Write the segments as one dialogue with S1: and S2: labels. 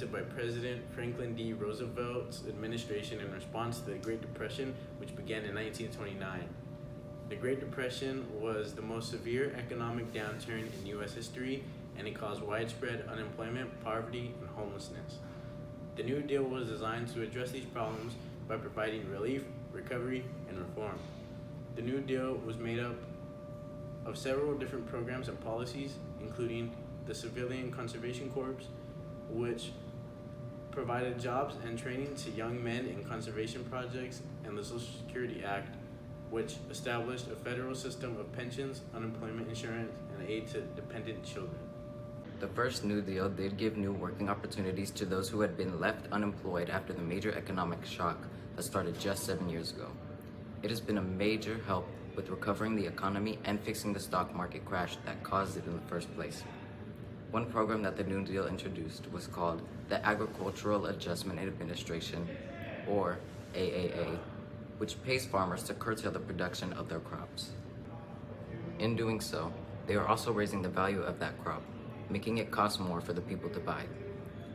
S1: implemented by President Franklin D. Roosevelt's administration in response to the Great Depression, which began in 1929. The Great Depression was the most severe economic downturn in U.S. history, and it caused widespread unemployment, poverty, and homelessness. The New Deal was designed to address these problems by providing relief, recovery, and reform. The New Deal was made up of several different programs and policies, including the Civilian Conservation Corps, which provided jobs and training to young men in conservation projects, and the Social Security Act, which established a federal system of pensions, unemployment insurance, and aid to dependent children.
S2: The first New Deal did give new working opportunities to those who had been left unemployed after the major economic shock that started just 7 years ago. It has been a major help with recovering the economy and fixing the stock market crash that caused it in the first place. One program that the New Deal introduced was called the Agricultural Adjustment Administration, or AAA, which pays farmers to curtail the production of their crops. In doing so, they are also raising the value of that crop, making it cost more for the people to buy.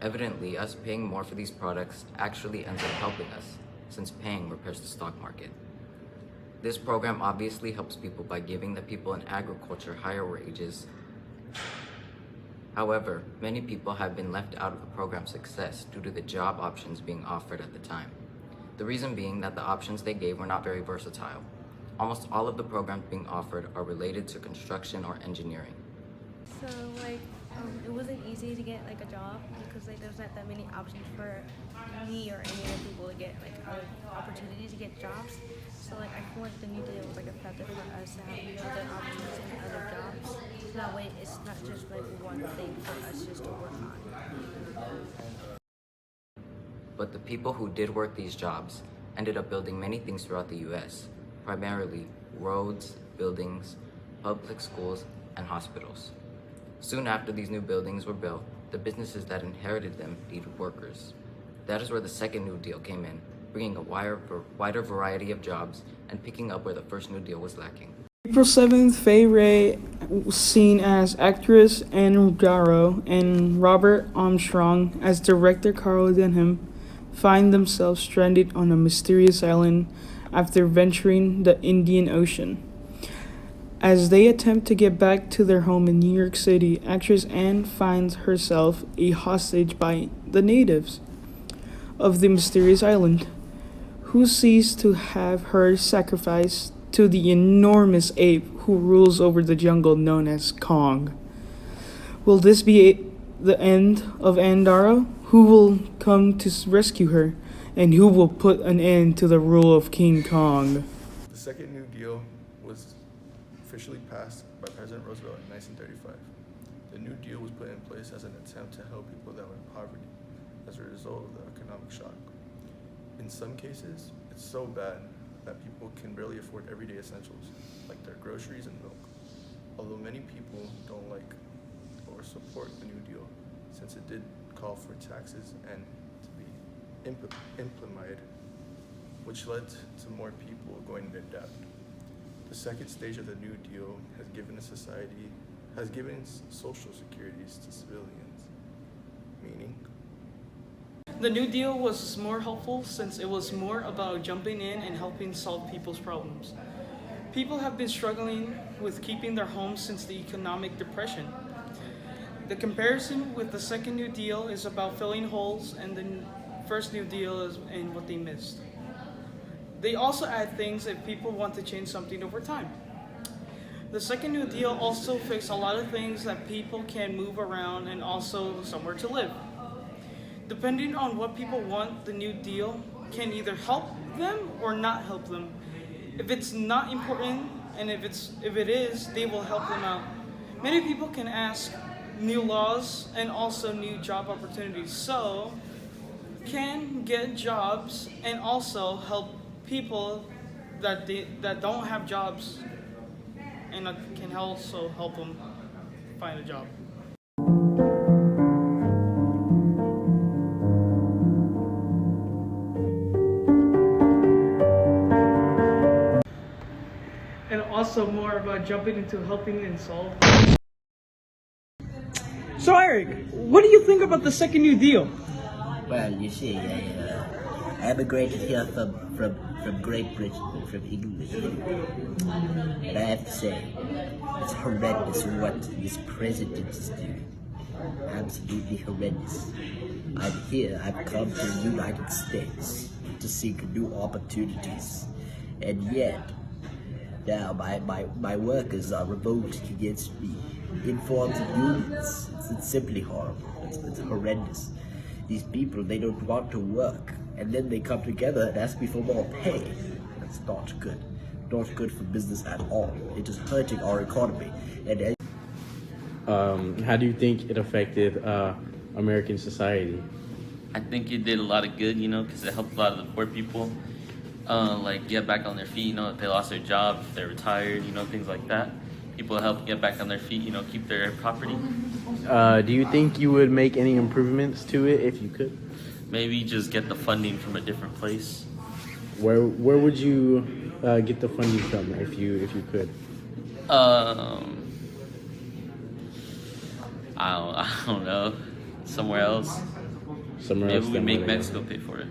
S2: Evidently, us paying more for these products actually ends up helping us, since paying repairs the stock market. This program obviously helps people by giving the people in agriculture higher wages. However, many people have been left out of the program's success due to the job options being offered at the time. The reason being that the options they gave were not very versatile. Almost all of the programs being offered are related to construction or engineering.
S3: So it wasn't easy to get a job because there's not that many options for me or any other people to get opportunities to get jobs. So I feel like the New Deal was effective for us to have other options and other jobs. So that way it's not just one thing for us just to work on.
S2: But the people who did work these jobs ended up building many things throughout the US, primarily roads, buildings, public schools, and hospitals. Soon after these new buildings were built, the businesses that inherited them needed workers. That is where the second New Deal came in, bringing a wider variety of jobs and picking up where the first New Deal was lacking.
S4: April 7th, Fay Wray was seen as actress Anne Darrow and Robert Armstrong as director Carl Denham find themselves stranded on a mysterious island after venturing the Indian Ocean. As they attempt to get back to their home in New York City, actress Anne finds herself a hostage by the natives of the mysterious island, who sees to have her sacrificed to the enormous ape who rules over the jungle known as Kong. Will this be the end of Anne Darrow? Who will come to rescue her? And who will put an end to the rule of King Kong?
S5: The second New Deal was officially passed by President Roosevelt in 1935. The New Deal was put in place as an attempt to help people that were in poverty as a result of the economic shock. In some cases, it's so bad that people can barely afford everyday essentials, like their groceries and milk. Although many people don't like or support the New Deal, since it did call for taxes and to be implemented, which led to more people going into debt. The second stage of the New Deal has given social securities to civilians, meaning
S4: The New Deal was more helpful since it was more about jumping in and helping solve people's problems. People have been struggling with keeping their homes since the economic depression. The comparison with the second New Deal is about filling holes, and the first New Deal is in what they missed. They also add things if people want to change something over time. The second New Deal also fixed a lot of things that people can move around and also somewhere to live. Depending on what people want, the New Deal can either help them or not help them. If it's not important, and if it is, they will help them out. Many people can ask new laws and also new job opportunities, so can get jobs and also help people that don't have jobs, and can also help them find a job. And also more about jumping into helping and solve. So Eric, what do you think about the second New Deal?
S6: Well, you see, I emigrated here from Great Britain, from England. And I have to say, it's horrendous what this president is doing. Absolutely horrendous. I'm here, I've come to the United States to seek new opportunities. And yet, now my workers are revolting against me in forms of unions. It's simply horrible. It's horrendous. These people, they don't want to work, and then they come together and ask me for more pay. That's not good. Not good for business at all. It is hurting our economy. And
S1: How do you think it affected American society?
S7: I think it did a lot of good, because it helped a lot of the poor people, like get back on their feet, if they lost their job, if they're retired, things like that. People help get back on their feet, keep their property.
S1: Do you think you would make any improvements to it if you could?
S7: Maybe just get the funding from a different place.
S1: Where would you get the funding from if you could?
S7: I don't know. Somewhere else.
S1: Somewhere
S7: Maybe
S1: else
S7: we
S1: than
S7: make
S1: where they are.
S7: Mexico pay for it.